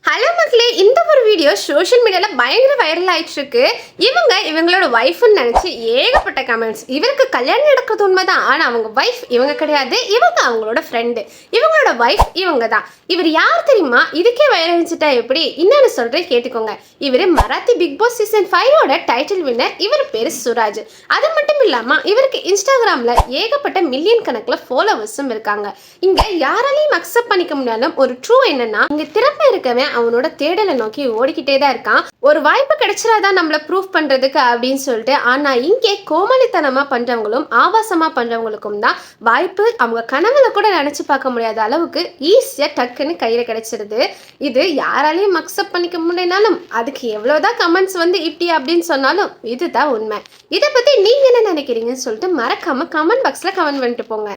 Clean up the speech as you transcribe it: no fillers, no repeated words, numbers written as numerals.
Hello மக்களே, இந்த ஒரு வீடியோ சோஷியல் மீடியாவில் பயங்கர வைரல் ஆயிட்டு இருக்கு. இவங்களோட ஒய்ஃப்னு நினச்சி ஏகப்பட்ட கமெண்ட்ஸ். இவருக்கு கல்யாணம் நடக்கிறது உண்மைதான், ஆனால் அவங்க ஒய்ஃப் இவங்க கிடையாது, இவங்க அவங்களோட ஃப்ரெண்டு. இவங்களோட ஒய்ஃப் இவங்க தான். இவர் யார் தெரியுமா? இதுக்கே வைரல்ச்சிட்டா எப்படி? இன்னொன்று சொல்கிறேன் கேட்டுக்கோங்க. இவர் மராத்தி பிக் பாஸ் சீசன் 5ஓட டைட்டில் வின்னர். இவர் பேர் சுராஜ். அது மட்டும் இல்லாமல் இவருக்கு இன்ஸ்டாகிராமில் ஏகப்பட்ட மில்லியன் கணக்கில் ஃபாலோவர்ஸும் இருக்காங்க. இங்கே யாராலையும் அக்செப்ட் பண்ணிக்க முடியாத ஒரு ட்ரூ என்னன்னா, இங்கே திறமை இருக்கவே அவனோட தேடலை நோக்கி ஓடிக்கிட்டே தான் இருக்கான். ஒரு வாய்ப்பு கிடைச்சிடாதான் நம்மள ப்ரூவ் பண்றதுக்கு அப்படின்னு சொல்லிட்டு. ஆனா இங்கே கோமாளித்தனமா பண்றவங்களும் ஆபாசமா பண்றவங்களுக்கும் தான் வாய்ப்பு அவங்க கனவுல கூட நினைச்சு பார்க்க முடியாத அளவுக்கு ஈஸியா டக்குன்னு கையில கிடைச்சிருது. இது யாராலையும் அக்செப்ட் பண்ணிக்க முடியனாலும், அதுக்கு எவ்வளவுதான் கமெண்ட்ஸ் இப்படி அப்படின்னு சொன்னாலும் இதுதான் உண்மை. இதை பத்தி நீங்க என்ன நினைக்கிறீங்கன்னு சொல்லிட்டு மறக்காம கமெண்ட் பாக்ஸ்ல கமெண்ட் பண்ணிட்டு போங்க.